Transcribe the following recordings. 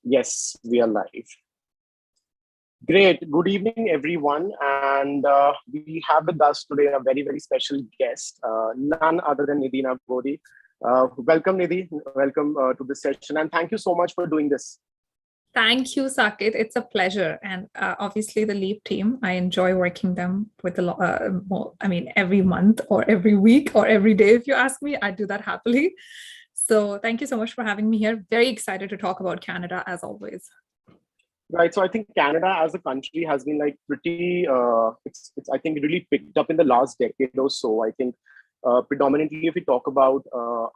Yes, we are live. Great. Good evening, everyone. And we have with us today a very, very special guest, none other than Nidhi Nagodi. Welcome, Nidhi. Welcome to this session. And thank you so much for doing this. Thank you, Saket. It's a pleasure. And obviously the Leap team, I enjoy working them with a lot, every month or every week or every day, if you ask me, I do that happily. So thank you so much for having me here. Very excited to talk about Canada as always. Right. So I think Canada as a country has been like pretty, it's I think really picked up in the last decade or so. I think predominantly if we talk about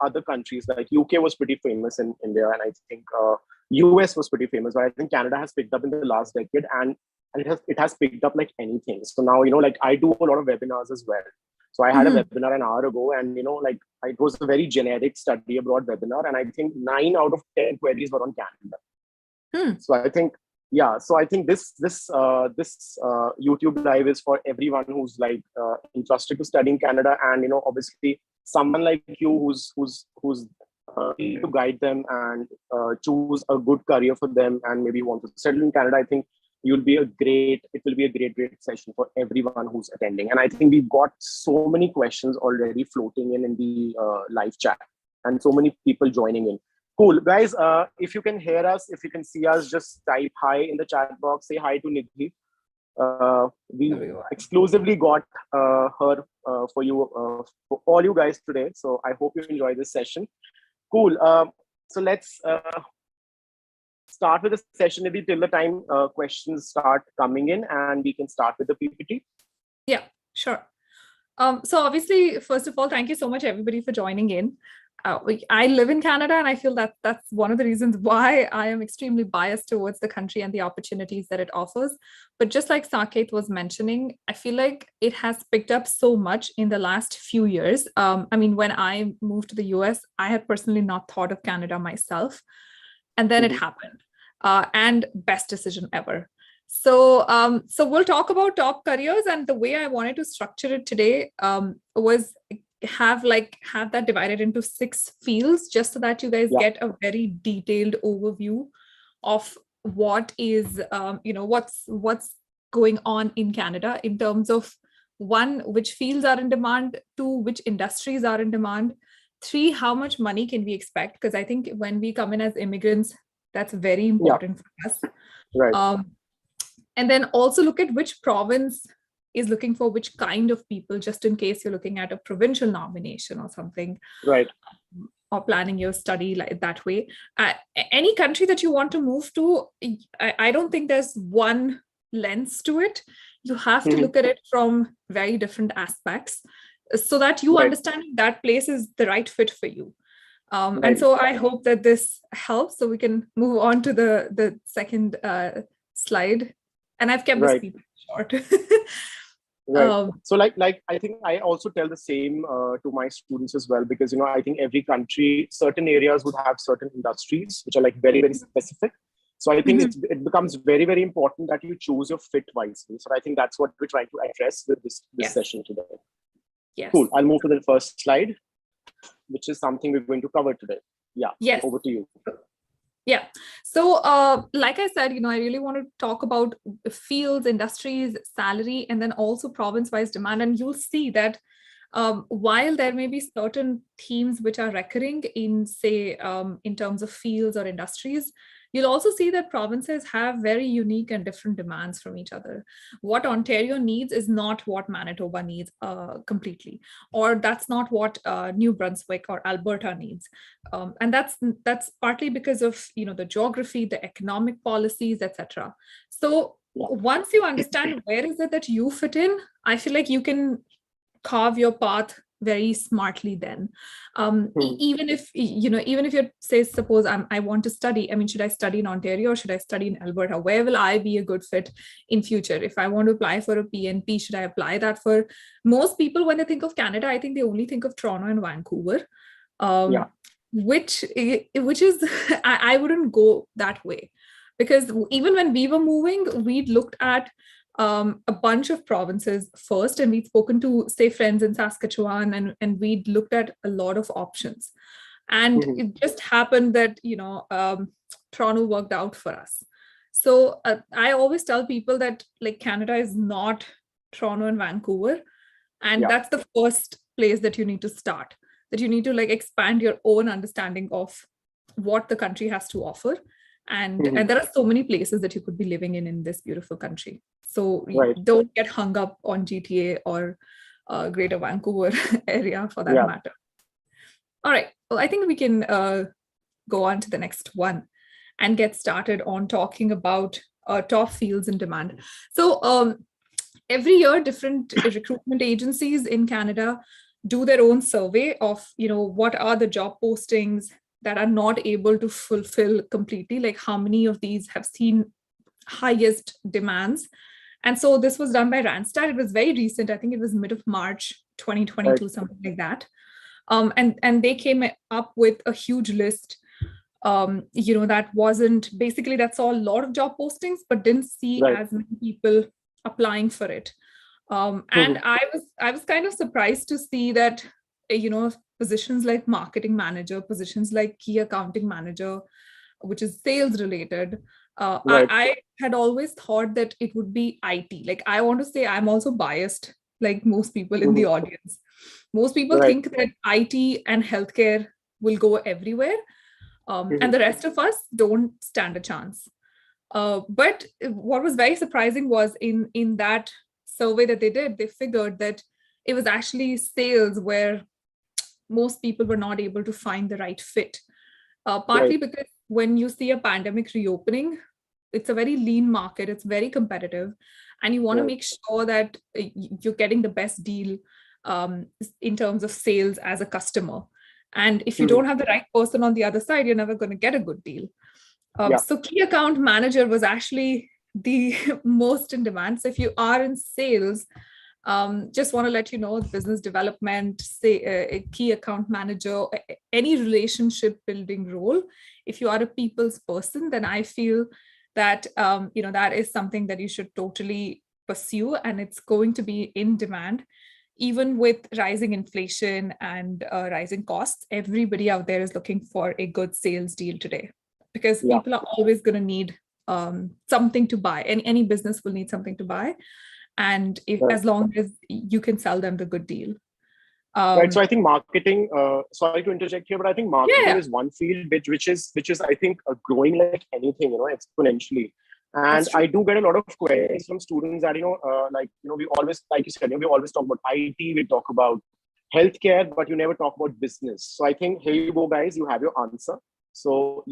other countries, like UK was pretty famous in India, and I think US was pretty famous, but I think Canada has picked up in the last decade, and it has picked up like anything. So now, like I do a lot of webinars as well. So I had a webinar an hour ago, and it was a very generic study abroad webinar, and I think 9 out of 10 queries were on Canada. So I think, yeah, so I think this YouTube live is for everyone who's like interested to study in Canada, and obviously someone like you who's to guide them and choose a good career for them, and maybe want to settle in Canada. I think it will be a great session for everyone who's attending. And I think we've got so many questions already floating in the live chat, and so many people joining in. Cool, guys. If you can hear us, if you can see us, just type hi in the chat box. Say hi to Nidhi. We exclusively got her for you, for all you guys today. So I hope you enjoy this session. Cool. So let's start with the session, maybe till the time questions start coming in, and we can start with the PPT. Yeah, sure. So obviously, first of all, thank you so much, everybody, for joining in. I live in Canada, and I feel that that's one of the reasons why I am extremely biased towards the country and the opportunities that it offers. But just like Saket was mentioning, I feel like it has picked up so much in the last few years. When I moved to the US, I had personally not thought of Canada myself. And then it happened. And best decision ever. So we'll talk about top careers, and the way I wanted to structure it today was have that divided into 6 fields, just so that you guys get a very detailed overview of what is what's going on in Canada in terms of 1, which fields are in demand, 2, which industries are in demand, 3, how much money can we expect, because I think when we come in as immigrants, that's very important for us. Right. And then also look at which province is looking for which kind of people, just in case you're looking at a provincial nomination or something, right? Or planning your study like that way. Any country that you want to move to, I don't think there's one lens to it. You have to look at it from very different aspects, so that you understand that place is the right fit for you. And so I hope that this helps, so we can move on to the second slide. And I've kept this people short. Right. So like I think I also tell the same to my students as well, because I think every country, certain areas would have certain industries which are like very, very specific. So I think it becomes very, very important that you choose your fit wisely. So I think that's what we're trying to address with this session today. Yes. Cool. I'll move to the first slide, which is something we're going to cover today. Yeah. Yes. Over to you. Yeah. So like I said, I really want to talk about fields, industries, salary, and then also province-wise demand. And you'll see that while there may be certain themes which are recurring in, say, in terms of fields or industries, you'll also see that provinces have very unique and different demands from each other. What Ontario needs is not what Manitoba needs completely, or that's not what New Brunswick or Alberta needs. And that's partly because of the geography, the economic policies, etc. So once you understand where is it that you fit in, I feel like you can carve your path very smartly then. Even if you say, suppose I want to study, should I study in Ontario or should I study in Alberta? Where will I be a good fit in future? If I want to apply for a PNP, should I apply that for? Most people, when they think of Canada, I think they only think of Toronto and Vancouver, which is I wouldn't go that way, because even when we were moving, we looked at a bunch of provinces first, and we'd spoken to, say, friends in Saskatchewan, and we'd looked at a lot of options. And it just happened that Toronto worked out for us. So I always tell people that like Canada is not Toronto and Vancouver. And that's the first place that you need to start, that you need to like expand your own understanding of what the country has to offer. And there are so many places that you could be living in this beautiful country. So don't get hung up on GTA or Greater Vancouver area for that matter. All right. Well, I think we can go on to the next one and get started on talking about top fields in demand. So every year, different recruitment agencies in Canada do their own survey of, what are the job postings that are not able to fulfill completely, like how many of these have seen highest demands. And so this was done by Randstad. It was very recent. I think it was mid of March 2022, something like that. And they came up with a huge list, that wasn't, basically that saw a lot of job postings, but didn't see as many people applying for it. And I was kind of surprised to see that, positions like marketing manager, positions like key accounting manager, which is sales related, I had always thought that it would be IT. Like, I want to say I'm also biased, like most people in the audience. Most people think that IT and healthcare will go everywhere, and the rest of us don't stand a chance. But what was very surprising was in that survey that they did, they figured that it was actually sales where most people were not able to find the right fit. Partly because when you see a pandemic reopening, it's a very lean market, it's very competitive, and you want to make sure that you're getting the best deal in terms of sales as a customer. And if you don't have the right person on the other side, you're never going to get a good deal. So key account manager was actually the most in demand. So if you are in sales, just want to let you know, business development, say a key account manager, any relationship building role, if you are a people's person, then I feel that that is something that you should totally pursue, and it's going to be in demand. Even with rising inflation and rising costs, everybody out there is looking for a good sales deal today, because people are always going to need something to buy, and any business will need something to buy. And as long as you can sell them the good deal. So I think marketing, sorry to interject here, but I think marketing is one field which is I think growing like anything, exponentially. And I do get a lot of queries from students that, we always, like you said, we always talk about IT, we talk about healthcare, but you never talk about business. So I think, here you go, guys, you have your answer. So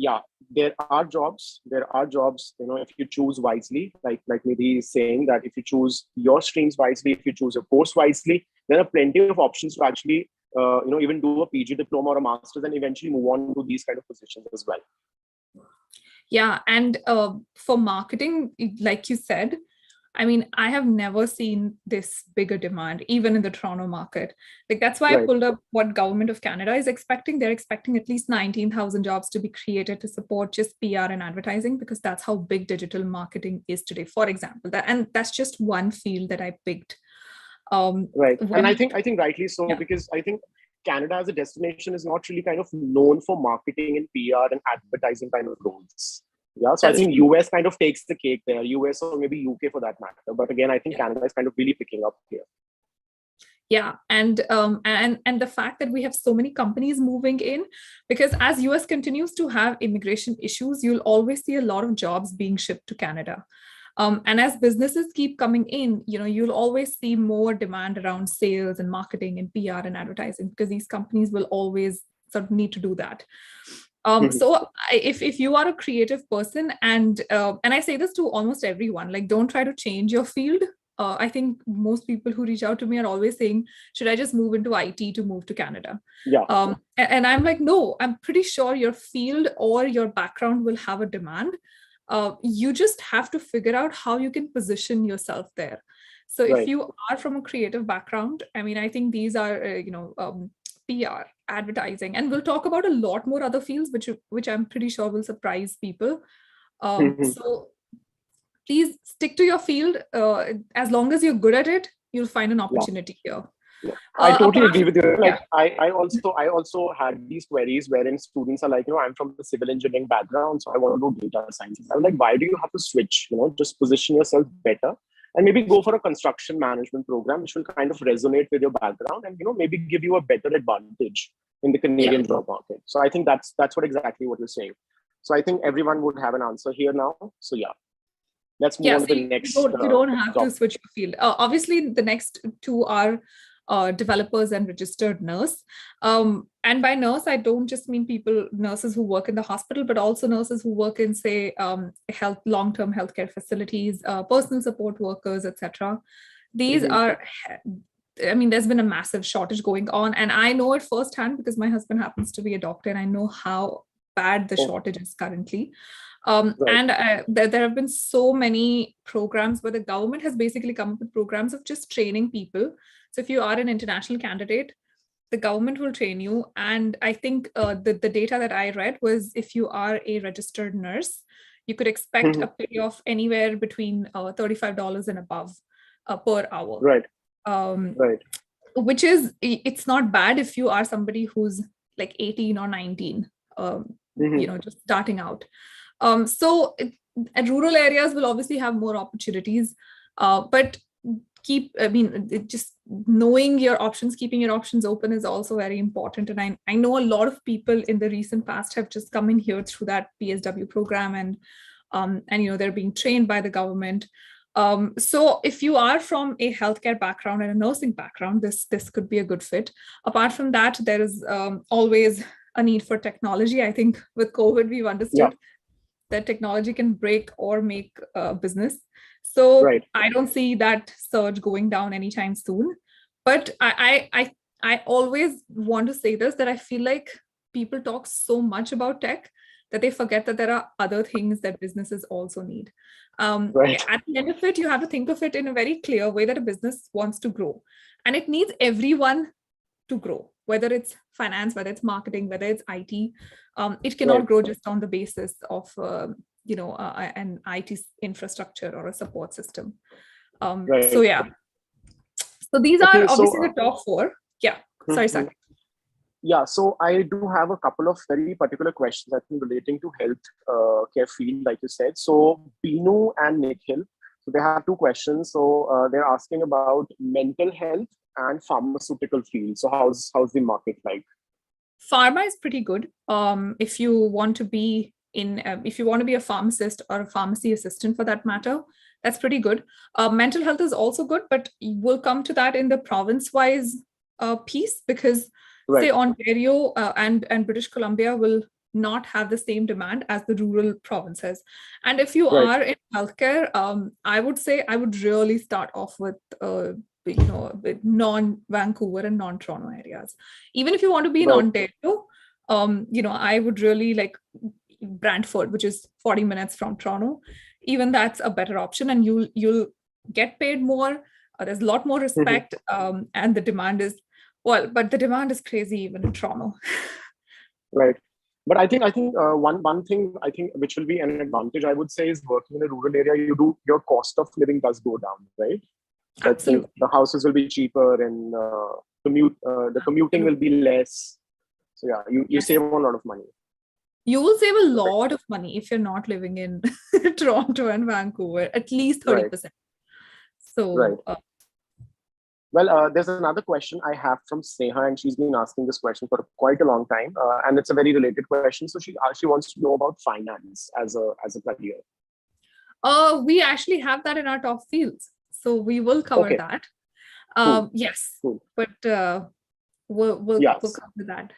there are jobs, if you choose wisely, like Nidhi is saying, that if you choose your streams wisely, if you choose your course wisely, there are plenty of options to actually, even do a PG diploma or a master's and eventually move on to these kind of positions as well. Yeah. And for marketing, like you said, I mean, I have never seen this bigger demand, even in the Toronto market. Like, that's why I pulled up what Government of Canada is expecting. They're expecting at least 19,000 jobs to be created to support just PR and advertising, because that's how big digital marketing is today, for example. And that's just one field that I picked. And I think rightly so, because I think Canada as a destination is not really kind of known for marketing and PR and advertising kind of roles. So I think US kind of takes the cake there, US or maybe UK for that matter. But again, I think Canada is kind of really picking up here. Yeah, and the fact that we have so many companies moving in, because as US continues to have immigration issues, you'll always see a lot of jobs being shipped to Canada. And as businesses keep coming in, you'll always see more demand around sales and marketing and PR and advertising, because these companies will always sort of need to do that. So if you are a creative person, and I say this to almost everyone, like, don't try to change your field. I think most people who reach out to me are always saying, should I just move into IT to move to Canada? And I'm like, no, I'm pretty sure your field or your background will have a demand. You just have to figure out how you can position yourself there. So if you are from a creative background, I mean, I think these are, PR, advertising, and we'll talk about a lot more other fields, which I'm pretty sure will surprise people. So please stick to your field. As long as you're good at it, you'll find an opportunity here. Yeah. I totally Apart agree with you. Like, yeah. I also had these queries wherein students are like, I'm from the civil engineering background, so I want to do data sciences. I'm like, why do you have to switch? Just position yourself better and maybe go for a construction management program, which will kind of resonate with your background and maybe give you a better advantage in the Yeah. Canadian job market. So I think that's what exactly what you're saying. So I think everyone would have an answer here now. So yeah, let's move Yeah, on so to the you next don't have to topic. switch your field. Obviously, the next two are developers and registered nurse. And by nurse, I don't just mean nurses who work in the hospital, but also nurses who work in, say, long-term healthcare facilities, personal support workers, etc. These are, I mean, there's been a massive shortage going on, and I know it firsthand because my husband happens to be a doctor, and I know how bad the shortage is currently. And there have been so many programs where the government has basically come up with programs of just training people. So if you are an international candidate, the government will train you. And I think the data that I read was if you are a registered nurse, you could expect a pay of anywhere between $35 and above per hour. Right. Which is, it's not bad if you are somebody who's like 18 or 19, just starting out. So rural areas will obviously have more opportunities, but just knowing your options, keeping your options open is also very important. And I know a lot of people in the recent past have just come in here through that PSW program, and they're being trained by the government. So if you are from a healthcare background and a nursing background, this could be a good fit. Apart from that, there is always a need for technology. I think with COVID, we've understood that technology can break or make a business. So I don't see that surge going down anytime soon. But I always want to say this, that I feel like people talk so much about tech that they forget that there are other things that businesses also need. At the end of it, you have to think of it in a very clear way that a business wants to grow. And it needs everyone to grow, whether it's finance, whether it's marketing, whether it's IT. It cannot grow just on the basis of an IT infrastructure or a support system. So yeah. So these are obviously the top four. Yeah. Sorry, Saket. Yeah, so I do have a couple of very particular questions, I think, relating to health care field, like you said. So Binu and Nikhil, so they have two questions. So they're asking about mental health and pharmaceutical field. So how's the market like? Pharma is pretty good. If you want to be a pharmacist or a pharmacy assistant for that matter, that's pretty good. Mental health is also good, but we'll come to that in the province-wise piece, because say Ontario and British Columbia will not have the same demand as the rural provinces. And if you are in healthcare, I would say I would really start off with with non-Vancouver and non-Toronto areas. Even if you want to be in Ontario, I would really like Brantford, which is 40 minutes from Toronto. Even that's a better option, and you'll get paid more. There's a lot more respect, and the demand is but the demand is crazy even in Toronto. But I think one thing I think which will be an advantage, I would say, is working in a rural area. Your cost of living does go down, right? Absolutely. The houses will be cheaper, and the commuting will be less. So yeah, you save a lot of money. You will save a lot of money if you're not living in Toronto and Vancouver, at least 30%. So well, there's another question I have from Sneha, and she's been asking this question for quite a long time, and it's a very related question. So she wants to know about finance as a career. We actually have that in our top fields, so we will cover that. Yes, but we'll cover that.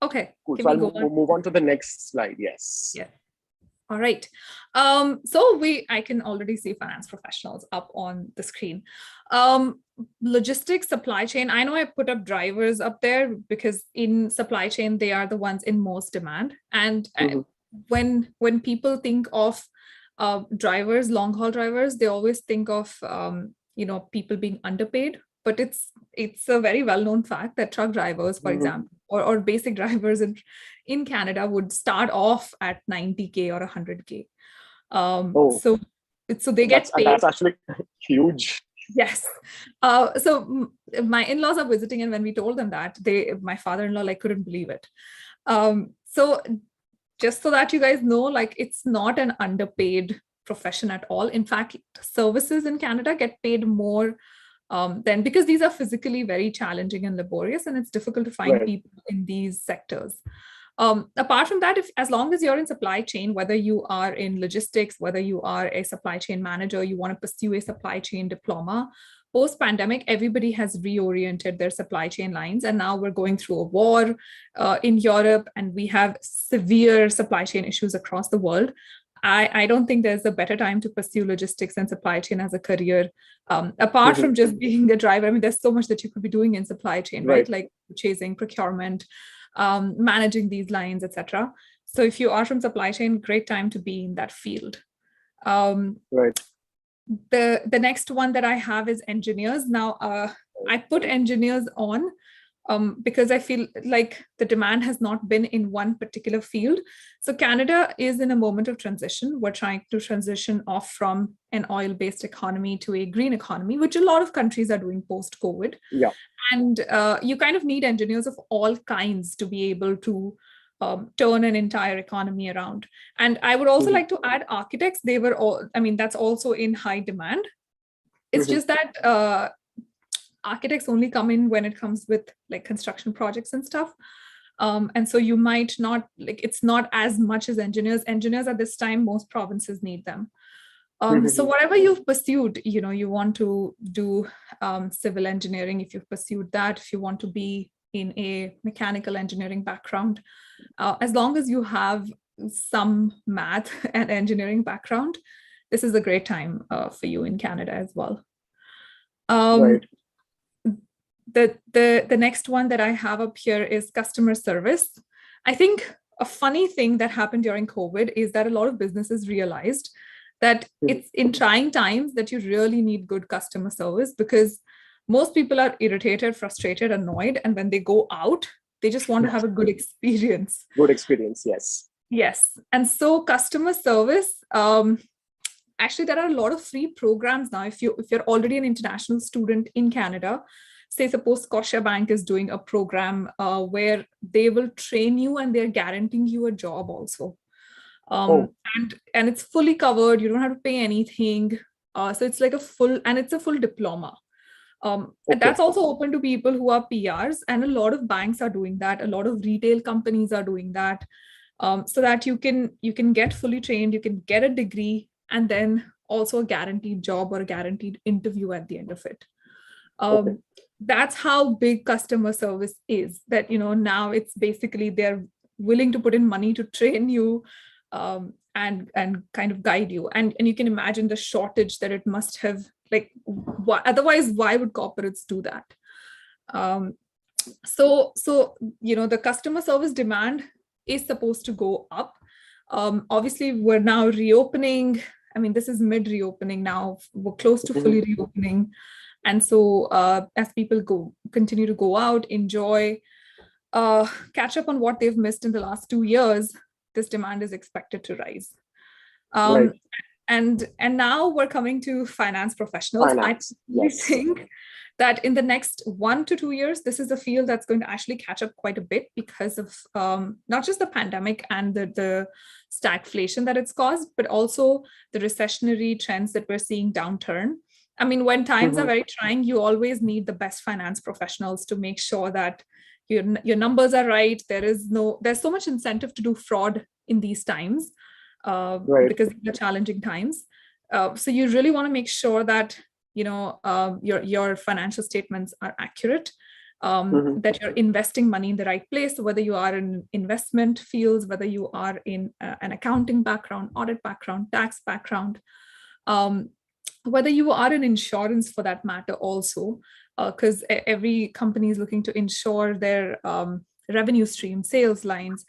Okay, cool. So we'll move on to the next slide. Yes. Yeah. All right. So I can already see finance professionals up on the screen. Logistics, supply chain. I know I put up drivers up there because in supply chain, they are the ones in most demand. And when people think of drivers, long haul drivers, they always think of people being underpaid. But it's a very well-known fact that truck drivers, for example, or basic drivers in Canada would start off at 90K or 100K. So they get paid. That's actually huge Yes. My in-laws are visiting, and when we told them that, my father-in-law like couldn't believe it. So just so that you guys know, like it's not an underpaid profession at all. In fact, services in Canada get paid more than, because these are physically very challenging and laborious, and it's difficult to find Right. people in these sectors. Apart from that, as long as you're in supply chain, whether you are in logistics, whether you are a supply chain manager, you want to pursue a supply chain diploma, post-pandemic, everybody has reoriented their supply chain lines. And now we're going through a war in Europe, and we have severe supply chain issues across the world. I don't think there's a better time to pursue logistics and supply chain as a career, apart from just being a driver. I mean, there's so much that you could be doing in supply chain, right? Like purchasing, procurement, managing these lines, etc. So if you are from supply chain, great time to be in that field. Right. The next one that I have is engineers. Now, I put engineers on because I feel like the demand has not been in one particular field. So Canada is in a moment of transition. We're trying to transition off from an oil-based economy to a green economy, which a lot of countries are doing post-COVID. Yeah. And you kind of need engineers of all kinds to be able to turn an entire economy around. And I would also like to add architects. They were all, I mean, that's also in high demand. It's just that architects only come in when it comes with like construction projects and stuff. And so you might not, like, it's not as much as engineers. Engineers at this time, most provinces need them. So whatever you've pursued, you know, you want to do civil engineering, if you've pursued that, if you want to be in a mechanical engineering background, as long as you have some math and engineering background, this is a great time for you in Canada as well. Right. The next one that I have up here is customer service. I think a funny thing that happened during COVID is that a lot of businesses realized that it's in trying times that you really need good customer service, because most people are irritated, frustrated, annoyed, and when they go out, they just want to have a good experience. Good experience, yes. Yes. And so customer service, actually, there are a lot of free programs now. If you're already an international student in Canada, say suppose Scotiabank is doing a program where they will train you and they're guaranteeing you a job also. And it's fully covered. You don't have to pay anything. So it's like a full diploma. And that's also open to people who are PRs, and a lot of banks are doing that. A lot of retail companies are doing that, so that you can get fully trained, you can get a degree, and then also a guaranteed job or a guaranteed interview at the end of it. That's how big customer service is, that, you know, now it's basically they're willing to put in money to train you and kind of guide you. And you can imagine the shortage that it must have, like, otherwise, why would corporates do that? So, you know, the customer service demand is supposed to go up. Obviously, we're now reopening. I mean, this is mid-reopening now. We're close to fully reopening. And so as people continue to go out, enjoy, catch up on what they've missed in the last 2 years, this demand is expected to rise. And now we're coming to finance professionals. I think that in the next 1 to 2 years, this is a field that's going to actually catch up quite a bit because of not just the pandemic and the stagflation that it's caused, but also the recessionary trends that we're seeing downturn. I mean, when times are very trying, you always need the best finance professionals to make sure that your numbers are right. There's so much incentive to do fraud in these times because they're challenging times. So you really want to make sure that, you know, your financial statements are accurate, that you're investing money in the right place, whether you are in investment fields, whether you are in an accounting background, audit background, tax background, whether you are in insurance for that matter also, because every company is looking to insure their revenue stream, sales lines,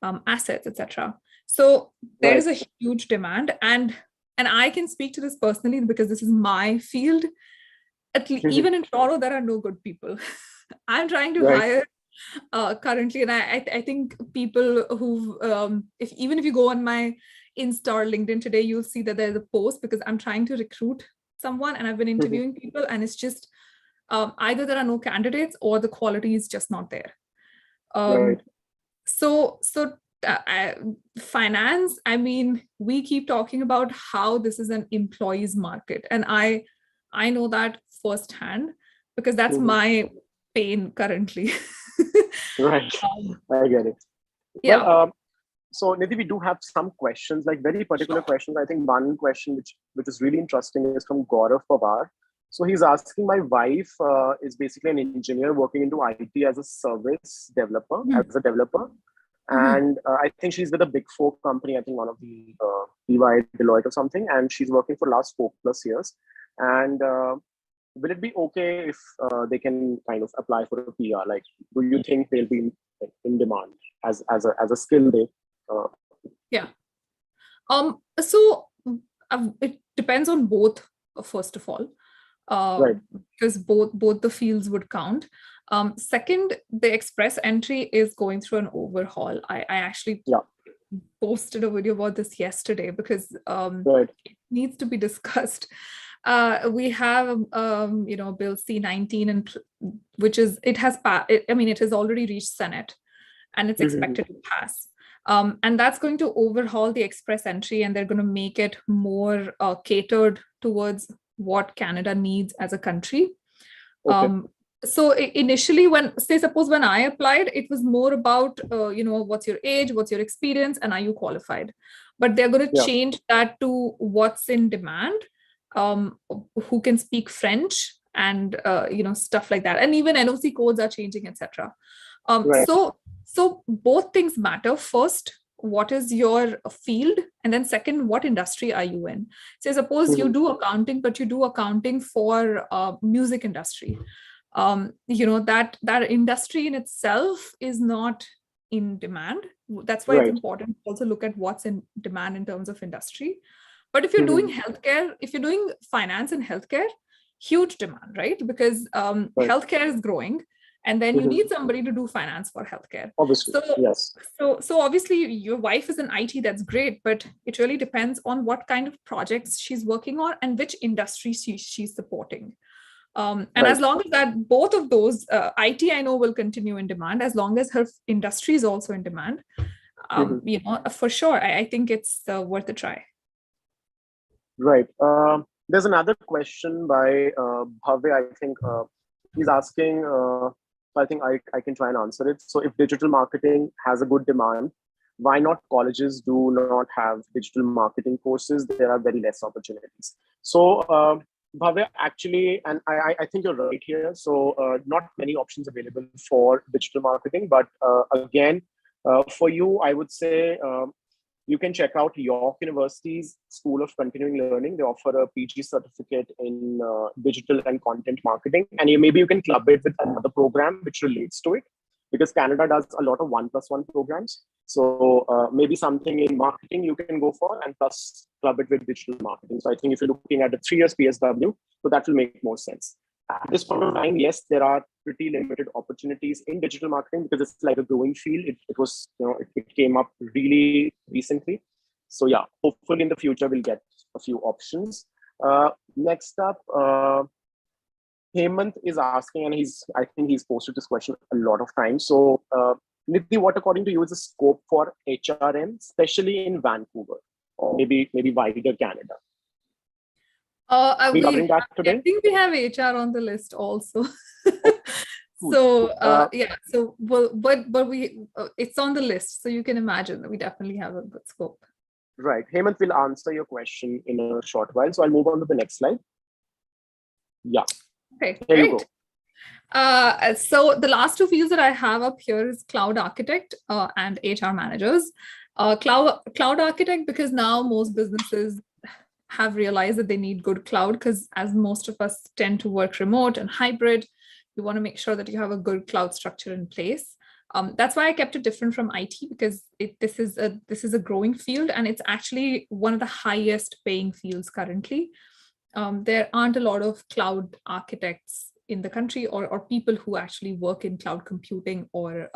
assets, etc. So there is a huge demand, and I can speak to this personally because this is my field. Even in Toronto, there are no good people. I'm trying to hire currently, and I think people who, even if you go on my Insta or LinkedIn today, you'll see that there's a post because I'm trying to recruit someone, and I've been interviewing people, and it's just either there are no candidates or the quality is just not there. Right. So finance, I mean, we keep talking about how this is an employee's market, and I know that firsthand because that's my pain currently. Right. I get it. Yeah. Well, so Nidhi, we do have some questions, like very particular questions. I think one question which is really interesting is from Gaurav Pawar. So he's asking, my wife is basically an engineer working into IT as a service developer, as a developer. And I think she's with a big four company, I think one of the EY, Deloitte or something. And she's working for the last 4+ years. And will it be okay if they can kind of apply for a PR? Like, do you think they'll be in demand as a skill they? Yeah. So it depends on both, first of all, Right. because both the fields would count. Second, the express entry is going through an overhaul. I actually posted a video about this yesterday because it needs to be discussed. We have Bill C-19, and it has already reached Senate, and it's expected to pass. And that's going to overhaul the express entry, and they're going to make it more catered towards what Canada needs as a country. So initially, when I applied, it was more about, what's your age, what's your experience, and are you qualified? But they're going to change that to what's in demand, who can speak French, and stuff like that. And even NOC codes are changing, etc. So both things matter. First, what is your field? And then second, what industry are you in? So suppose you do accounting, but you do accounting for music industry. That industry in itself is not in demand. That's why it's important to also look at what's in demand in terms of industry. But if you're doing healthcare, if you're doing finance and healthcare, huge demand, right? Because healthcare is growing. And then you need somebody to do finance for healthcare. Obviously, yes. So obviously your wife is in IT, that's great, but it really depends on what kind of projects she's working on and which industry she's supporting. And as long as that both of those, IT I know will continue in demand, as long as her industry is also in demand, for sure, I think it's worth a try. Right. There's another question by Bhavya, I think. He's asking, I think I can try and answer it. So if digital marketing has a good demand, why not colleges do not have digital marketing courses? There are very less opportunities. So Bhavya, actually, and I think you're right here. So not many options available for digital marketing, but again, for you, I would say you can check out York University's School of Continuing Learning. They offer a PG certificate in digital and content marketing. And maybe you can club it with another program which relates to it, because Canada does a lot of 1+1 programs. So maybe something in marketing you can go for, and plus club it with digital marketing. So I think if you're looking at a 3 years PSW, so that will make more sense. At this point of time, yes, there are pretty limited opportunities in digital marketing because it's like a growing field. It was, it came up really recently. So yeah, hopefully in the future we'll get a few options. Next up, Hemant is asking, and I think he's posted this question a lot of times. So Nidhi, what according to you is the scope for HRM, especially in Vancouver or maybe wider Canada? I think we have HR on the list also. So but we it's on the list, so you can imagine that we definitely have a good scope. Right. Hemant will answer your question in a short while, so I'll move on to the next slide. Yeah. Okay, here great. You go. So the last two fields that I have up here is cloud architect and HR managers. Cloud architect, because now most businesses have realized that they need good cloud, because as most of us tend to work remote and hybrid, you want to make sure that you have a good cloud structure in place. That's why I kept it different from IT, because this is a growing field, and it's actually one of the highest paying fields currently. There aren't a lot of cloud architects in the country, or people who actually work in cloud computing, or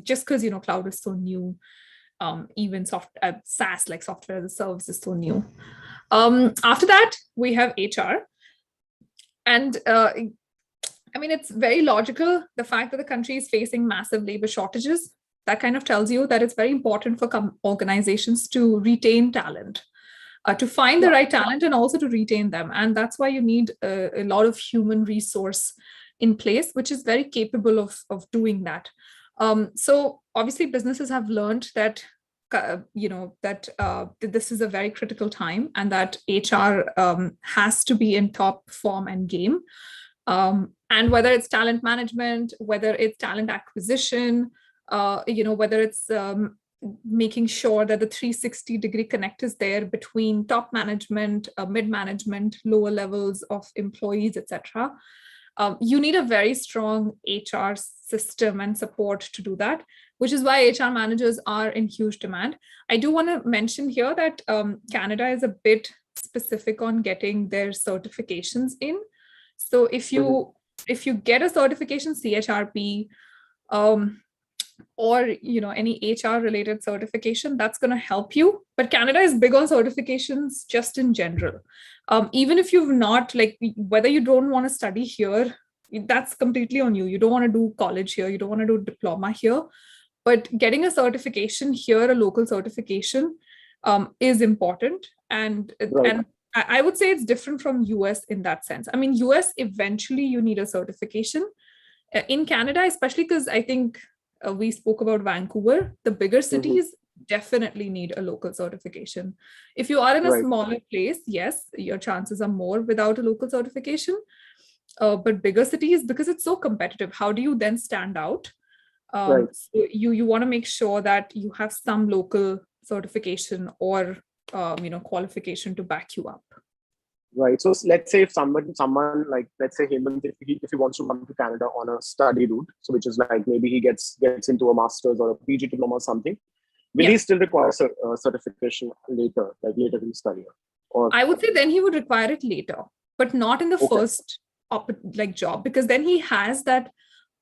just because cloud is so new. Even SaaS, like software as a service, is so new. After that, we have HR. And I mean, it's very logical. The fact that the country is facing massive labor shortages, that kind of tells you that it's very important for organizations to retain talent, to find the right talent and also to retain them. And that's why you need a lot of human resource in place, which is very capable of doing that. So obviously businesses have learned that this is a very critical time, and that HR has to be in top form and game. And whether it's talent management, whether it's talent acquisition, whether it's making sure that the 360-degree connect is there between top management, mid-management, lower levels of employees, etc. You need a very strong HR system and support to do that, which is why HR managers are in huge demand. I do want to mention here that Canada is a bit specific on getting their certifications in. So if you get a certification, CHRP, or any HR related certification, that's going to help you. But Canada is big on certifications just in general. Even if you've not, whether you don't want to study here, that's completely on you. You don't want to do college here, you don't want to do diploma here, but getting a certification here, a local certification, is important. And I would say it's different from US in that sense. I mean, US, eventually you need a certification. In Canada, especially because I think we spoke about Vancouver, the bigger cities definitely need a local certification. If you are in a smaller place, yes, your chances are more without a local certification. But bigger cities, because it's so competitive, how do you then stand out? So you want to make sure that you have some local certification or qualification to back you up. Right. So let's say if someone like, let's say Hemant, if he wants to come to Canada on a study route, so which is like maybe he gets into a master's or a PG diploma or something, will he still require certification later, like later in his career? Or I would say then he would require it later, but not in the first job, because then he has that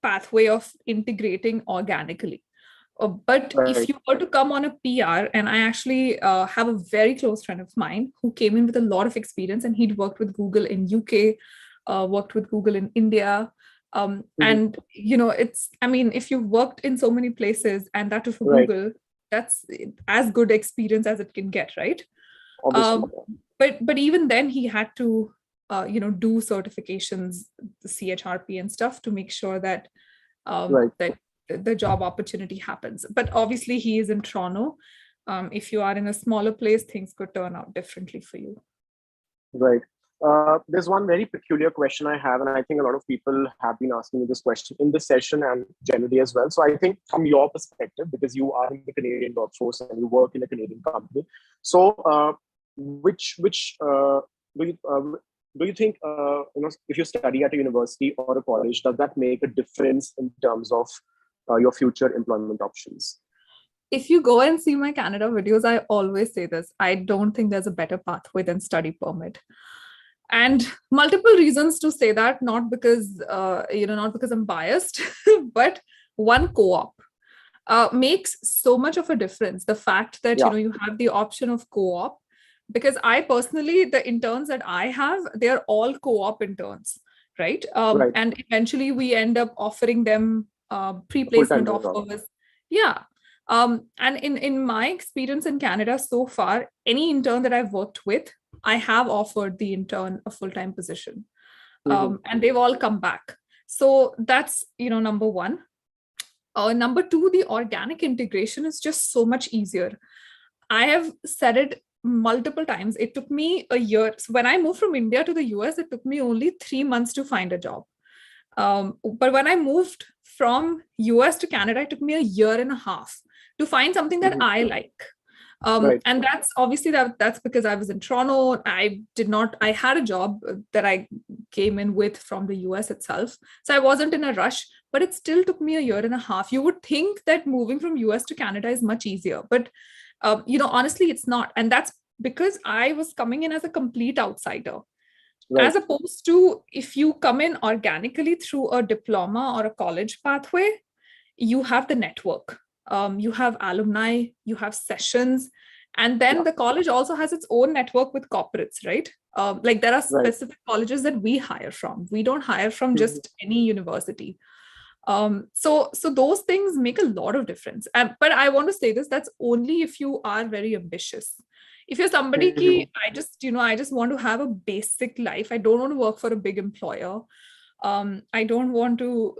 pathway of integrating organically. But if you were to come on a PR, and I actually have a very close friend of mine who came in with a lot of experience, and he'd worked with Google in UK, worked with Google in India. And, if you've worked in so many places and that for Google, that's as good experience as it can get, right? But even then he had to, do certifications, the CHRP and stuff, to make sure that that the job opportunity happens. But obviously he is in Toronto. If you are in a smaller place, things could turn out differently for you. Right. There's one very peculiar question I have, and I think a lot of people have been asking me this question in this session and generally as well. So I think from your perspective, because you are in the Canadian workforce and you work in a Canadian company, so which do you think, if you study at a university or a college, does that make a difference in terms of your future employment options? If you go and see my Canada videos, I always say this: I don't think there's a better pathway than study permit. And multiple reasons to say that, not because I'm biased, but one, co-op makes so much of a difference. The fact that you have the option of co-op, because I personally, the interns that I have, they're all co-op interns, right? And eventually we end up offering them pre-placement offers. And in my experience in Canada so far, any intern that I've worked with, I have offered the intern a full-time position, and they've all come back. So that's, number one. Number two, the organic integration is just so much easier. I have said it multiple times. It took me a year. So when I moved from India to the US, it took me only 3 months to find a job. But when I moved from US to Canada, it took me a year and a half to find something that I like. And that's obviously that's because I was in Toronto. I had a job that I came in with from the US itself. So I wasn't in a rush, but it still took me a year and a half. You would think that moving from US to Canada is much easier, but honestly, it's not. And that's because I was coming in as a complete outsider. As opposed to if you come in organically through a diploma or a college pathway, you have the network. You have alumni, you have sessions, and then the college also has its own network with corporates, right? Like there are Right. specific colleges that we hire from. We don't hire from just any university. So those things make a lot of difference. But I want to say this, that's only if you are very ambitious. If you're somebody I just want to have a basic life. I don't want to work for a big employer. I don't want to,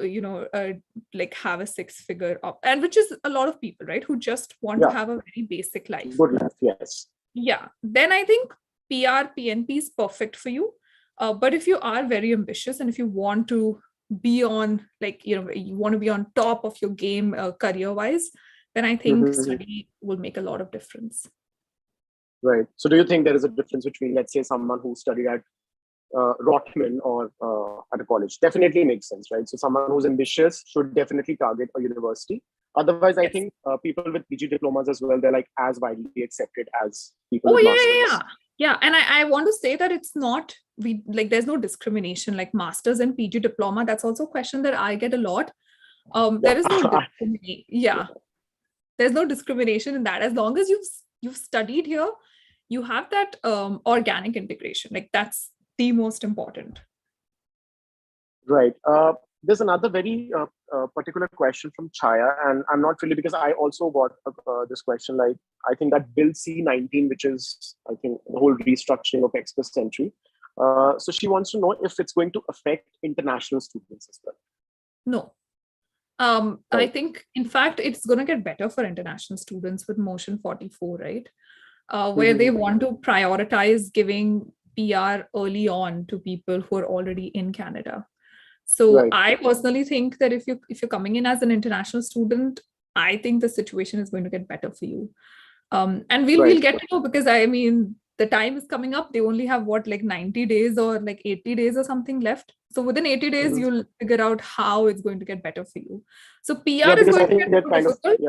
like have a 6-figure up, and which is a lot of people, right? Who just want to have a very basic life. Good life, yes. Yeah. Then I think PR, PNP is perfect for you. But if you are very ambitious and if you want to be on, like, you want to be on top of your game career-wise, then I think study will make a lot of difference. Right. So do you think there is a difference between, let's say, someone who studied at Rotman or at a college? Definitely makes sense, right? So someone who's ambitious should definitely target a university. Otherwise, I think people with PG diplomas as well, they're like as widely accepted as people with masters. Yeah. And I want to say that it's not, there's no discrimination, like masters and PG diploma. That's also a question that I get a lot. There is no discrimination. There's no discrimination in that. As long as you've studied here, you have that organic integration. Like that's the most important. Right. There's another very particular question from Chaya, and I'm not really, because I also got this question, like, I think that Bill C-19, which is, I think, the whole restructuring of express entry. So she wants to know if it's going to affect international students as well. No. I think, in fact, it's going to get better for international students with Motion 44, right? Where they want to prioritize giving PR early on to people who are already in Canada. So I personally think that if you're coming in as an international student, I think the situation is going to get better for you. And we'll get to know, because I mean, the time is coming up. They only have like 90 days or like 80 days or something left. So within 80 days, you'll figure out how it's going to get better for you. So PR is going to get more difficult.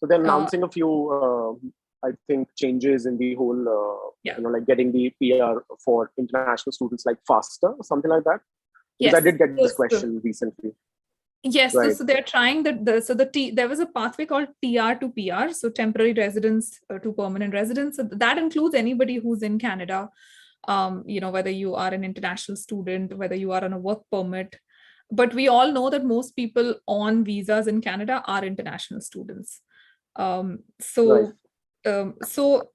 So they're announcing a few, I think, changes in the whole, like getting the PR for international students like faster or something like that. Because I did get this question recently. Yes, so they're trying that. There was a pathway called TR to PR, so temporary residence to permanent residence. So that includes anybody who's in Canada, whether you are an international student, whether you are on a work permit. But we all know that most people on visas in Canada are international students. So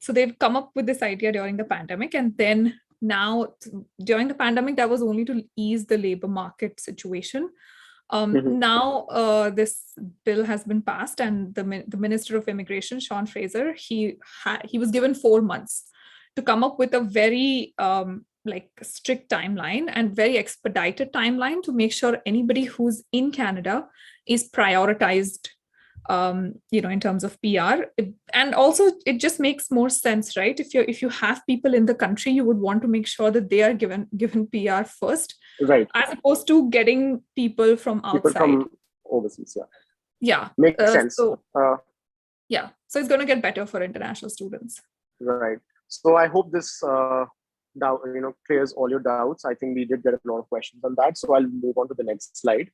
they've come up with this idea during the pandemic, and then now during the pandemic, that was only to ease the labor market situation. Now this bill has been passed, and the Minister of Immigration, Sean Fraser, he was given 4 months to come up with a very strict timeline and very expedited timeline to make sure anybody who's in Canada is prioritized, in terms of PR. And also it just makes more sense, right? If you have people in the country, you would want to make sure that they are given PR first, right? As opposed to getting people from outside. From overseas, yeah. Makes sense. So it's going to get better for international students. Right. So I hope this clears all your doubts. I think we did get a lot of questions on that. So I'll move on to the next slide.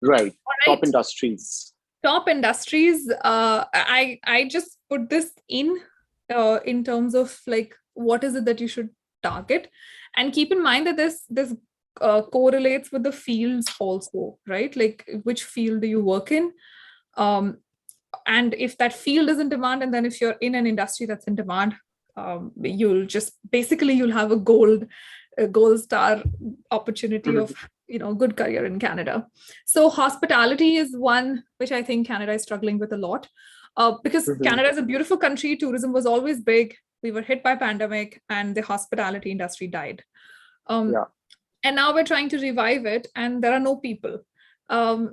Right. Top industries. Top industries. I just put this in terms of like, what is it that you should target, and keep in mind that this correlates with the fields also, right? Like, which field do you work in? And if that field is in demand, and then if you're in an industry that's in demand, you'll have a gold star opportunity of good career in Canada. So hospitality is one which I think Canada is struggling with a lot, because Canada is a beautiful country. Tourism was always big. We were hit by pandemic, and the hospitality industry died. And now we're trying to revive it, and there are no people.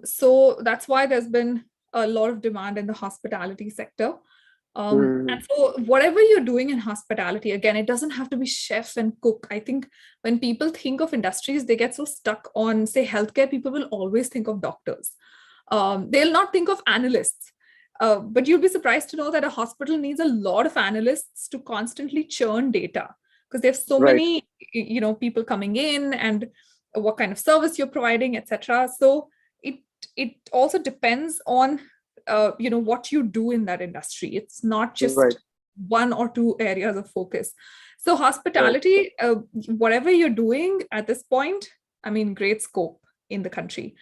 So that's why there's been a lot of demand in the hospitality sector. And so whatever you're doing in hospitality, again, it doesn't have to be chef and cook. I think when people think of industries, they get so stuck on, say, healthcare. People will always think of doctors. They'll not think of analysts. But you'll be surprised to know that a hospital needs a lot of analysts to constantly churn data, because there's so many, people coming in, and what kind of service you're providing, etc. So it also depends on what you do in that industry. It's not just one or two areas of focus. So hospitality, whatever you're doing at this point, I mean, great scope in the country.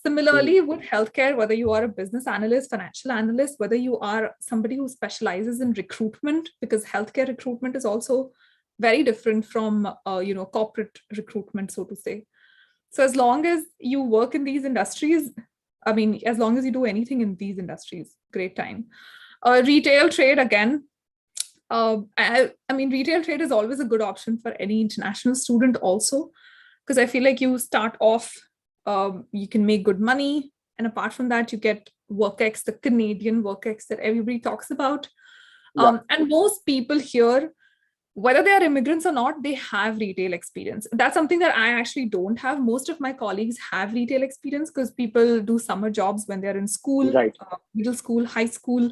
Similarly, with healthcare, whether you are a business analyst, financial analyst, whether you are somebody who specializes in recruitment, because healthcare recruitment is also very different from corporate recruitment, so to say. So as long as you work in these industries, I mean, as long as you do anything in these industries, great time. Retail trade, again, I mean, retail trade is always a good option for any international student also, because I feel like you start off, you can make good money. And apart from that, you get WorkX, the Canadian WorkX that everybody talks about. And most people here, whether they are immigrants or not, they have retail experience. That's something that I actually don't have. Most of my colleagues have retail experience because people do summer jobs when they're in school, middle school, high school.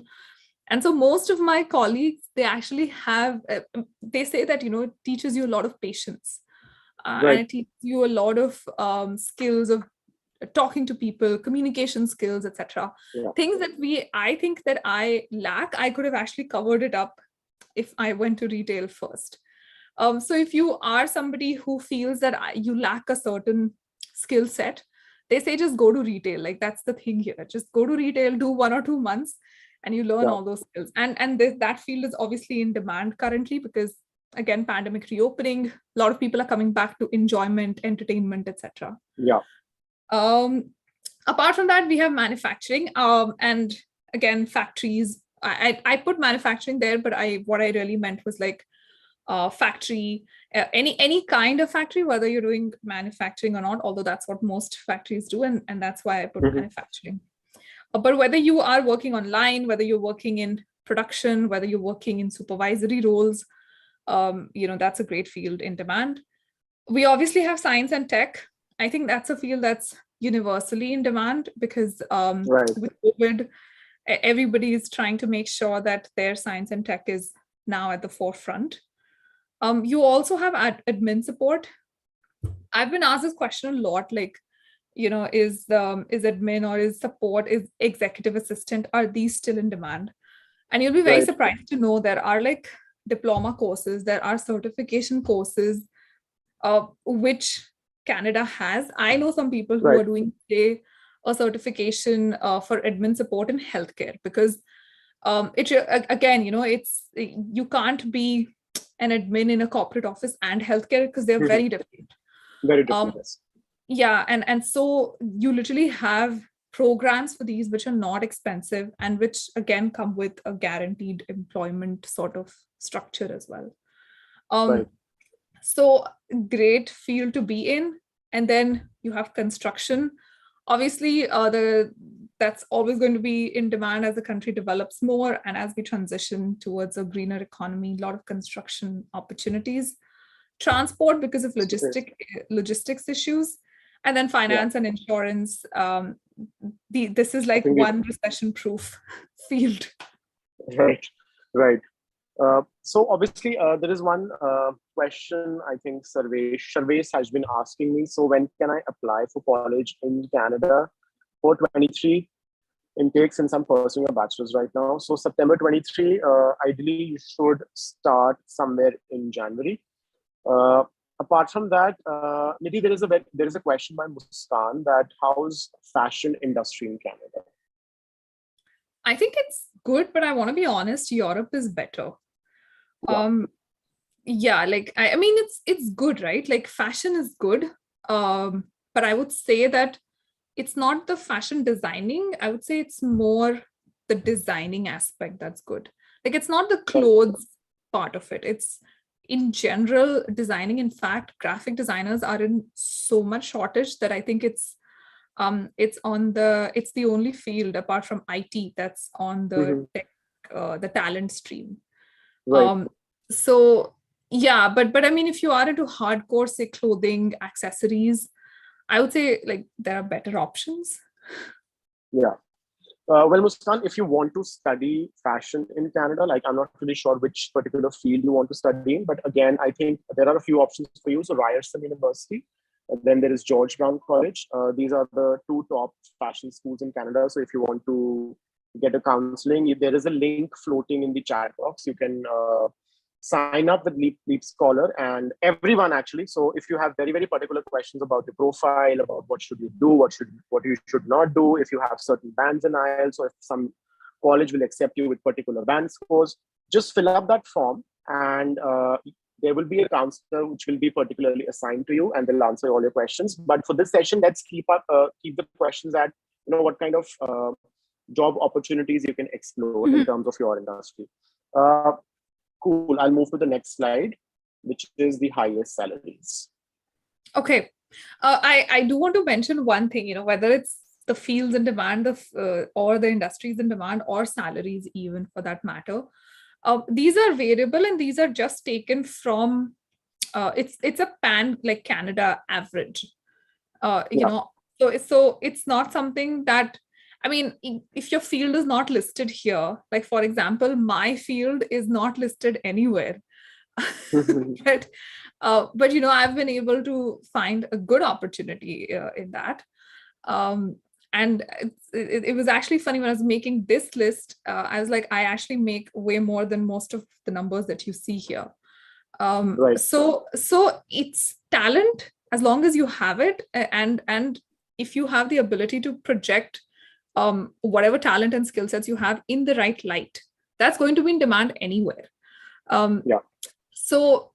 And so most of my colleagues, they actually have, they say that, it teaches you a lot of patience. And it teaches you a lot of skills of talking to people, communication skills, etc. Things that I think that I lack, I could have actually covered it up if I went to retail first. So if you are somebody who feels that you lack a certain skill set, they say just go to retail. Like that's the thing here. Just go to retail, do 1 or 2 months, and you learn all those skills. And that field is obviously in demand currently because, again, pandemic reopening, a lot of people are coming back to enjoyment, entertainment, etc. Apart from that, we have manufacturing, and again, factories. I put manufacturing there, but what I really meant was like factory, any kind of factory, whether you're doing manufacturing or not, although that's what most factories do, and that's why I put manufacturing. But whether you are working online, whether you're working in production, whether you're working in supervisory roles, that's a great field in demand. We obviously have science and tech. I think that's a field that's universally in demand because with COVID, everybody is trying to make sure that their science and tech is now at the forefront. You also have admin support. I've been asked this question a lot, like, is admin or is support, is executive assistant, are these still in demand? And you'll be very surprised to know there are like diploma courses, there are certification courses, which Canada has. I know some people who are doing a certification for admin support in healthcare because you can't be an admin in a corporate office and healthcare because they're very different. Very different. And so you literally have programs for these which are not expensive and which again come with a guaranteed employment sort of structure as well. So great field to be in. And then you have construction. Obviously, that's always going to be in demand as the country develops more and as we transition towards a greener economy, a lot of construction opportunities. Transport because of logistics issues. And then finance and insurance. This is like one recession-proof field. Right. So obviously, there is one question, I think Sarvesh has been asking me. So when can I apply for college in Canada for 23 intake, since I'm pursuing a bachelor's right now? So September 23, ideally you should start somewhere in January. Apart from that, Nidhi, there is a question by Muskan that how's fashion industry in Canada? I think it's good, but I want to be honest, Europe is better. I mean, it's good, right? Like fashion is good. But I would say that it's not the fashion designing. I would say it's more the designing aspect that's good. Like it's not the clothes part of it. It's in general designing. In fact, graphic designers are in so much shortage that I think it's the only field apart from IT that's on the tech, the talent stream. So yeah, but I mean, if you are into hardcore, say clothing, accessories, I would say like there are better options. Well, Muskan, if you want to study fashion in Canada, like I'm not really sure which particular field you want to study in, but again, I think there are a few options for you. So Ryerson University, and then there is George Brown College. These are the two top fashion schools in Canada. So if you want to get a counseling, there is a link floating in the chat box. You can sign up with LeapScholar, and everyone actually. So if you have very, very particular questions about your profile, about what should you do, what you should not do, if you have certain bands in IELTS, or if some college will accept you with particular band scores, just fill up that form, and there will be a counselor which will be particularly assigned to you, and they'll answer all your questions. But for this session, let's keep the questions at, what kind of job opportunities you can explore in terms of your industry. Cool. I'll move to the next slide, which is the highest salaries. Okay. I do want to mention one thing, whether it's the fields in demand or the industries in demand, or salaries even for that matter. These are variable, and these are just taken from, it's a pan like Canada average, so it's not something that, I mean, if your field is not listed here, like for example, my field is not listed anywhere, but I've been able to find a good opportunity in that. And it was actually funny when I was making this list. I was like, I actually make way more than most of the numbers that you see here. Right. So it's talent, as long as you have it, and if you have the ability to project whatever talent and skill sets you have in the right light, that's going to be in demand anywhere. So,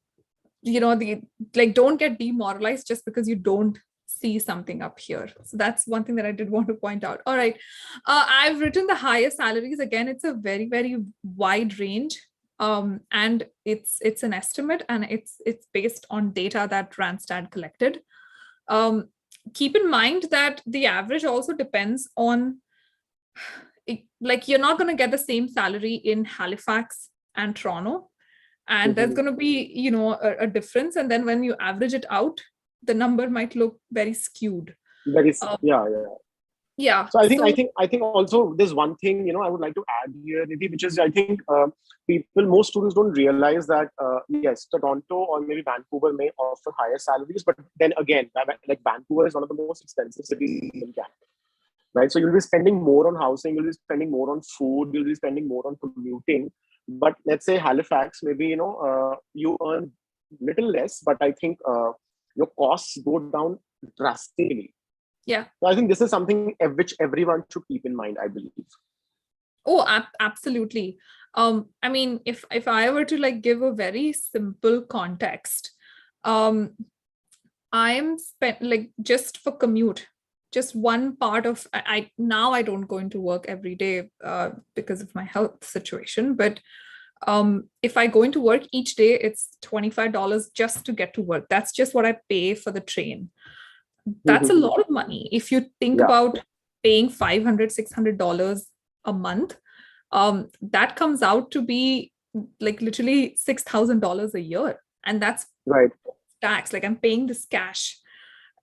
don't get demoralized just because you don't see something up here. So that's one thing that I did want to point out. All right. I've written the highest salaries. Again, it's a very, very wide range. And it's an estimate, and it's based on data that Randstad collected. Keep in mind that the average also depends on, like, you're not going to get the same salary in Halifax and Toronto, and there's going to be a difference, and then when you average it out, the number might look very skewed. Yeah. So I think also there's one thing I would like to add here, Nidhi, which is, I think most students don't realize that yes, Toronto or maybe Vancouver may offer higher salaries, but then again, like Vancouver is one of the most expensive cities in Canada. Right, so you'll be spending more on housing, you'll be spending more on food, you'll be spending more on commuting. But let's say Halifax, maybe you earn little less, but I think your costs go down drastically. Yeah. So I think this is something which everyone should keep in mind, I believe. Oh, absolutely. I mean, if I were to like give a very simple context, I'm spent like just for commute. Just one part of I don't go into work every day because of my health situation. But if I go into work each day, it's $25 just to get to work. That's just what I pay for the train. That's a lot of money. If you think about paying $500, $600 a month, that comes out to be like literally $6,000 a year. And that's right. Tax. Like I'm paying this cash.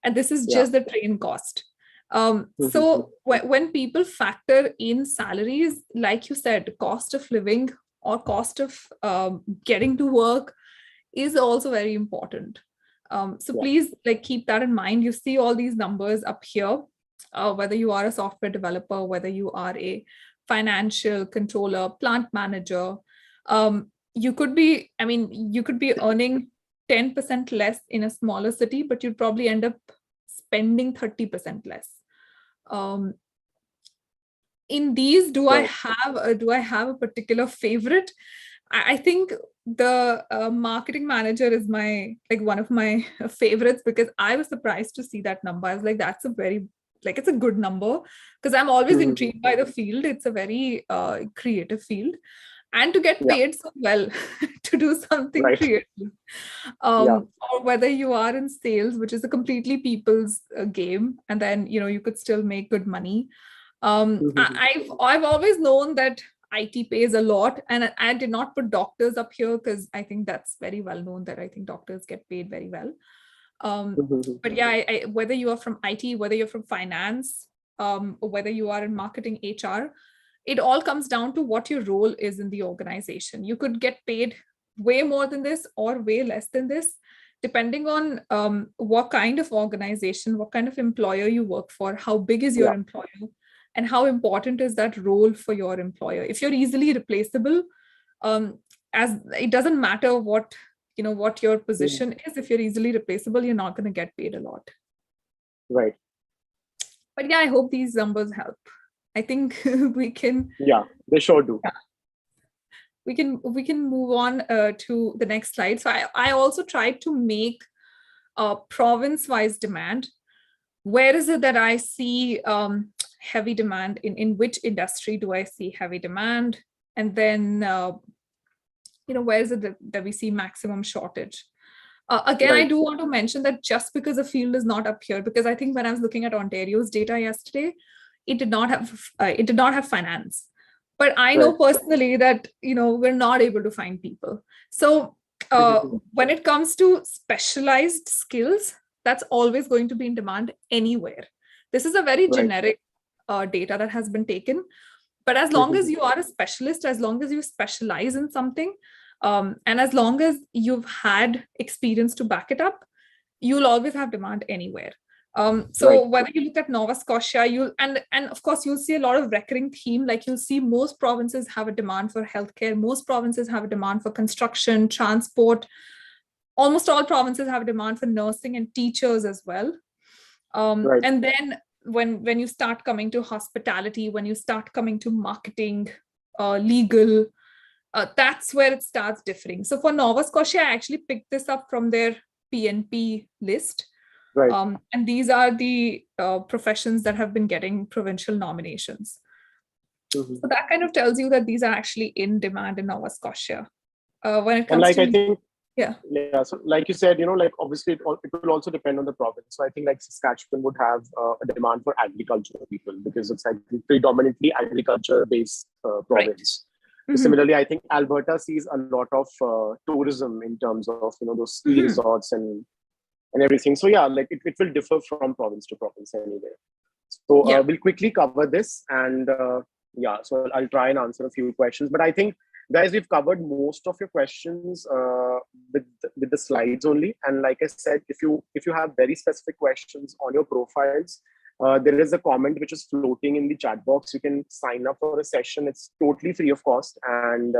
And this is just the train cost. So when people factor in salaries, like you said, cost of living or cost of getting to work is also very important. Please like keep that in mind. You see all these numbers up here, whether you are a software developer, whether you are a financial controller, plant manager, you could be earning 10% less in a smaller city, but you'd probably end up spending 30% less. In these, do I have a particular favorite? I think the marketing manager is one of my favorites, because I was surprised to see that number. I was like, that's a very it's a good number, because I'm always intrigued by the field. It's a very creative field, and to get paid so well to do something creative. Or whether you are in sales, which is a completely people's game, and then you could still make good money. I've always known that IT pays a lot, and I did not put doctors up here because I think that's very well known that I think doctors get paid very well. But yeah, whether you are from IT, whether you're from finance, whether you are in marketing, HR, it all comes down to what your role is in the organization. You could get paid way more than this or way less than this, depending on what kind of organization, what kind of employer you work for, how big is your employer, and how important is that role for your employer. If you're easily replaceable, as it doesn't matter what your position is, if you're easily replaceable, you're not going to get paid a lot. Right. But yeah, I hope these numbers help. I think we can. Yeah, they sure do. Yeah. We can move on to the next slide. So I also tried to make province-wise demand. Where is it that I see heavy demand? In which industry do I see heavy demand? And then where is it that we see maximum shortage? Again, right. I do want to mention that just because a field is not up here, because I think when I was looking at Ontario's data yesterday, it did not have finance. But I know personally that, we're not able to find people. So when it comes to specialized skills, that's always going to be in demand anywhere. This is a very generic data that has been taken. But as long as you are a specialist, as long as you specialize in something, and as long as you've had experience to back it up, you'll always have demand anywhere. So whether you look at Nova Scotia, and of course you'll see a lot of recurring theme, like you'll see most provinces have a demand for healthcare, most provinces have a demand for construction, transport, almost all provinces have a demand for nursing and teachers as well. And then when you start coming to hospitality, when you start coming to marketing, legal, that's where it starts differing. So for Nova Scotia, I actually picked this up from their PNP list. And these are the professions that have been getting provincial nominations. So that kind of tells you that these are actually in demand in Nova Scotia. When it comes I to think, so like you said, obviously it will also depend on the province. So I think like Saskatchewan would have a demand for agricultural people because it's like predominantly agriculture-based province. Similarly, I think Alberta sees a lot of tourism in terms of those ski resorts and everything. So yeah, like it will differ from province to province anyway. So we'll quickly cover this, and so I'll try and answer a few questions. But I think, guys, we've covered most of your questions with the slides only. And like I said, if you have very specific questions on your profiles, there is a comment which is floating in the chat box. You can sign up for a session. It's totally free of cost, and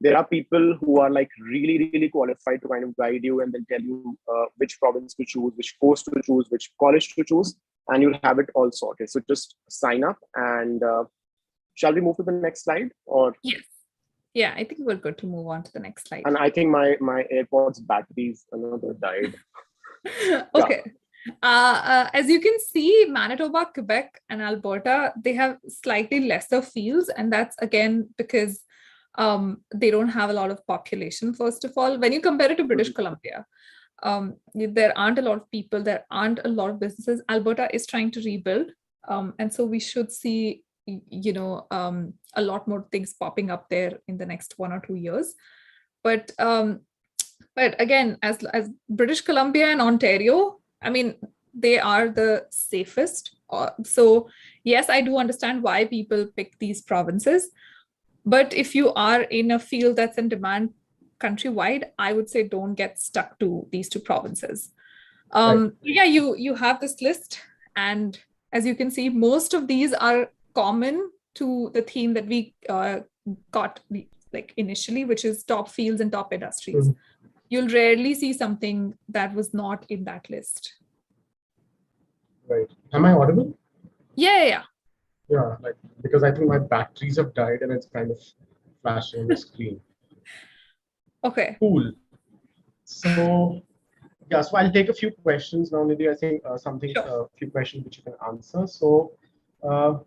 there are people who are like really, really qualified to kind of guide you, and they'll tell you which province to choose, which course to choose, which college to choose, and you'll have it all sorted. So just sign up. And shall we move to the next slide? Or yes, yeah, I think we're good to move on to the next slide. And I think my AirPods batteries died. Okay. As you can see, Manitoba, Quebec, and Alberta, they have slightly lesser fields, and that's again because they don't have a lot of population. First of all, when you compare it to British Columbia, there aren't a lot of people, there aren't a lot of businesses. Alberta is trying to rebuild, and so we should see a lot more things popping up there in the next 1 or 2 years. But again, as British Columbia and Ontario, I mean, they are the safest. So yes, I do understand why people pick these provinces. But if you are in a field that's in demand countrywide, I would say don't get stuck to these two provinces. Yeah, you have this list. And as you can see, most of these are common to the theme that we got like initially, which is top fields and top industries. You'll rarely see something that was not in that list. Right. Am I audible? Yeah. Yeah, like because I think my batteries have died and it's kind of flashing on the screen. Okay. Cool. So yeah, so I'll take a few questions now, Nidhi. I think a few questions which you can answer. So, well,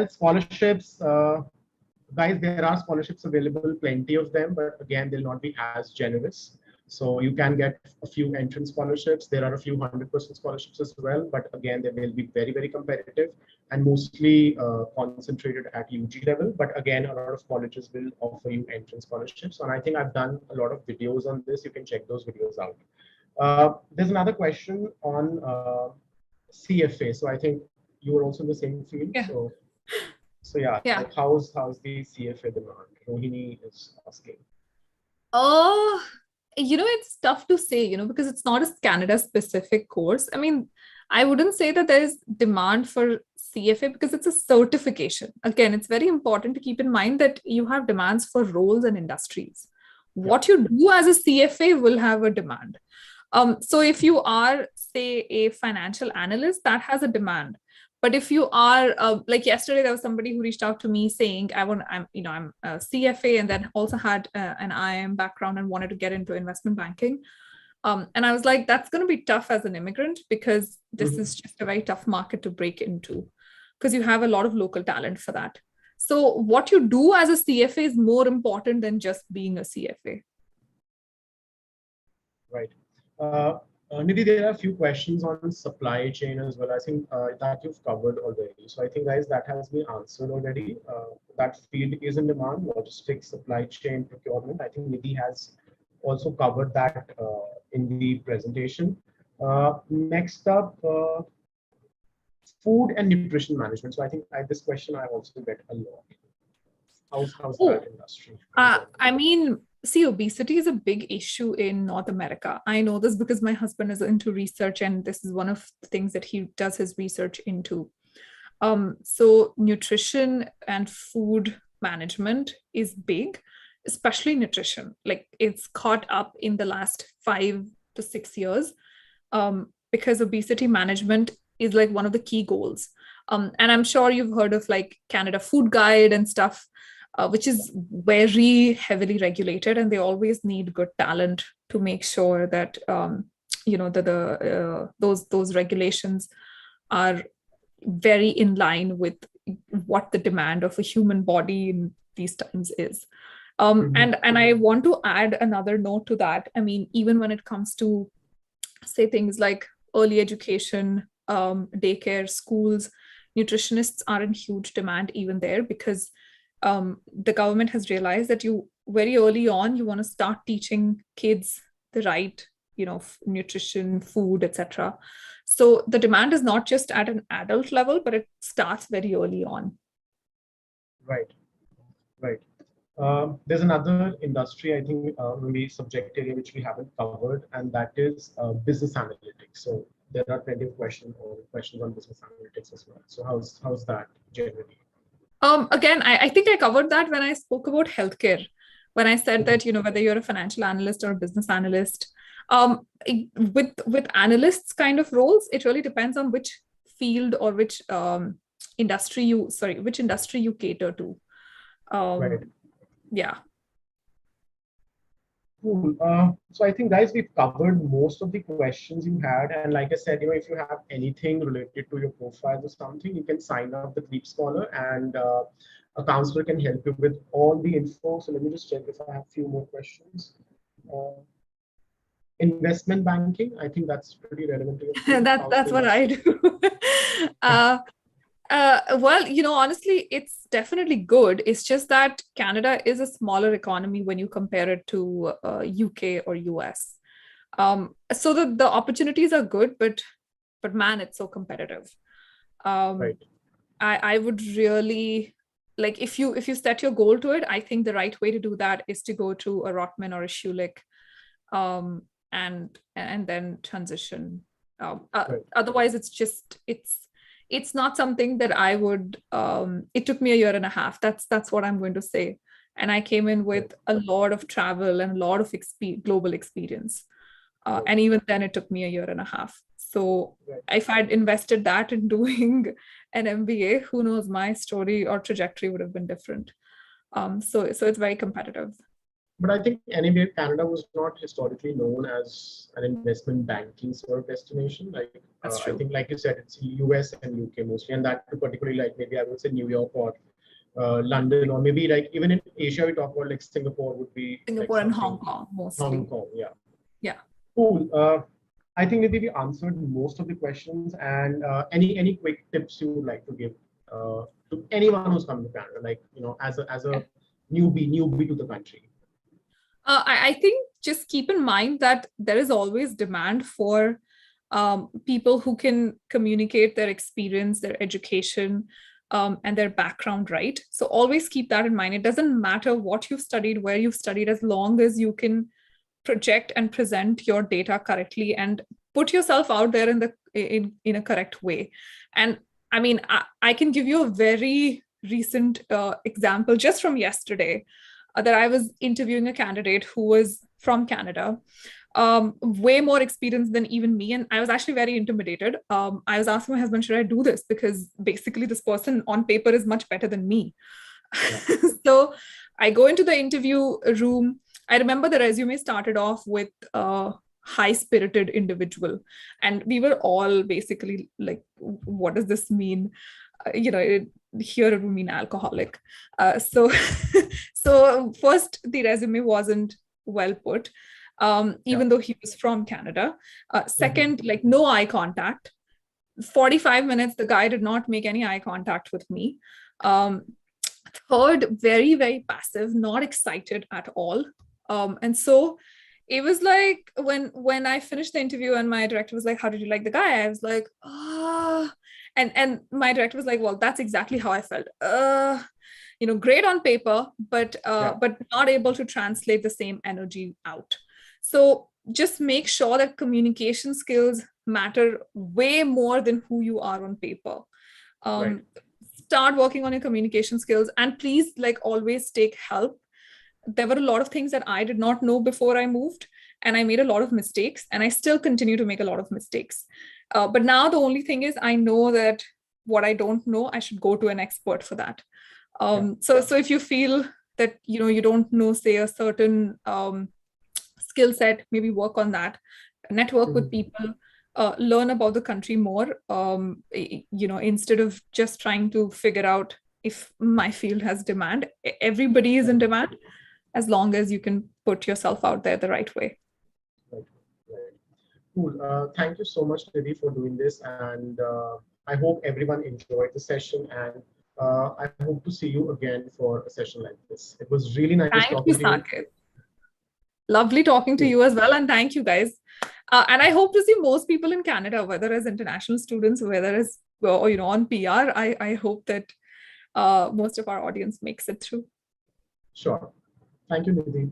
scholarships, guys, there are scholarships available, plenty of them, but again, they'll not be as generous. So you can get a few entrance scholarships. There are a few 100% scholarships as well, but again, they will be very, very competitive and mostly concentrated at UG level. But again, a lot of colleges will offer you entrance scholarships. And I think I've done a lot of videos on this. You can check those videos out. There's another question on CFA. So I think you were also in the same field. Yeah. So yeah. Like how's the CFA demand? Rohini is asking. It's tough to say, because it's not a Canada specific course. I mean, I wouldn't say that there is demand for CFA because it's a certification. Again, it's very important to keep in mind that you have demands for roles and industries. What you do as a CFA will have a demand. So if you are, say, a financial analyst, that has a demand. But if you are like yesterday, there was somebody who reached out to me saying, I'm a CFA and then also had an IIM background and wanted to get into investment banking. And I was like, that's going to be tough as an immigrant because this is just a very tough market to break into because you have a lot of local talent for that. So what you do as a CFA is more important than just being a CFA. Right. Nidhi, there are a few questions on supply chain as well. I think that you've covered already. So I think, guys, that has been answered already. That field is in demand, logistics, supply chain, procurement. I think Nidhi has also covered that in the presentation. Next up, food and nutrition management. So I think this question I also get a lot. How's that industry? I mean, see, obesity is a big issue in North America. I know this because my husband is into research and this is one of the things that he does his research into. So nutrition and food management is big, especially nutrition. Like it's caught up in the last 5 to 6 years because obesity management is like one of the key goals. And I'm sure you've heard of like Canada Food Guide and stuff. Which is very heavily regulated, and they always need good talent to make sure that those regulations are very in line with what the demand of a human body in these times is. And I want to add another note to that. I mean, even when it comes to say things like early education, daycare, schools, nutritionists are in huge demand even there because the government has realized that you very early on, you want to start teaching kids the right, nutrition, food, etc. So the demand is not just at an adult level, but it starts very early on. Right. There's another industry, I think, maybe subject area which we haven't covered, and that is business analytics. So there are plenty of questions on business analytics as well. So how's that generally? Again, I think I covered that when I spoke about healthcare, when I said that, whether you're a financial analyst or a business analyst, with analysts kind of roles, it really depends on which field or which industry you cater to. Right. Yeah. Cool. So I think, guys, we've covered most of the questions you had. And like I said, if you have anything related to your profile or something, you can sign up with LeapScholar and a counselor can help you with all the info. So let me just check if I have a few more questions. Investment banking, I think that's pretty relevant to your that's what I do. Well, honestly, it's definitely good. It's just that Canada is a smaller economy when you compare it to UK or US. So the opportunities are good, but man, it's so competitive. Right. I would really like if you set your goal to it. I think the right way to do that is to go to a Rotman or a Schulich, and then transition. Right. Otherwise, it's not something that I would. It took me a year and a half. That's what I'm going to say. And I came in with a lot of travel and a lot of global experience. And even then, it took me a year and a half. So if I'd invested that in doing an MBA, who knows, my story or trajectory would have been different. So it's very competitive. But I think anyway, Canada was not historically known as an investment banking sort of destination. Like That's true. I think, like you said, it's US and UK mostly, and that particularly, like maybe I would say New York or London, or maybe like even in Asia, we talk about like Singapore would be Singapore like and Hong Kong mostly. Hong Kong, yeah. Yeah. Cool. I think maybe we answered most of the questions. And any quick tips you would like to give to anyone who's coming to Canada, like as a newbie to the country? I think just keep in mind that there is always demand for people who can communicate their experience, their education, and their background right. So always keep that in mind. It doesn't matter what you've studied, where you've studied, as long as you can project and present your data correctly and put yourself out there in a correct way. And I mean, I can give you a very recent example just from yesterday, that I was interviewing a candidate who was from Canada, way more experienced than even me. And I was actually very intimidated. I was asking my husband, should I do this? Because basically this person on paper is much better than me. Yeah. So I go into the interview room. I remember the resume started off with high-spirited individual. And we were all basically like, what does this mean? Here it would mean alcoholic. So first, the resume wasn't well put, even though he was from Canada. Second, like no eye contact. 45 minutes, the guy did not make any eye contact with me. Third, very, very passive, not excited at all. And so it was like when I finished the interview and my director was like, how did you like the guy? I was like, and my director was like, well, that's exactly how I felt. Great on paper, but not able to translate the same energy out. So just make sure that communication skills matter way more than who you are on paper. Right. Start working on your communication skills, and please, like, always take help. There were a lot of things that I did not know before I moved, and I made a lot of mistakes, and I still continue to make a lot of mistakes. But now the only thing is I know that what I don't know, I should go to an expert for that. So if you feel that, you don't know, say, a certain skill set, maybe work on that, network with people, learn about the country more, instead of just trying to figure out if my field has demand. Everybody is in demand, as long as you can put yourself out there the right way. Right. Cool. Thank you so much, Nidhi, for doing this. And I hope everyone enjoyed the session. And I hope to see you again for a session like this. It was really nice talking to you. Saket. Lovely talking to you as well. And thank you, guys. And I hope to see most people in Canada, whether as international students, whether as, on PR. I hope that most of our audience makes it through. Sure. Thank you, Nidhi.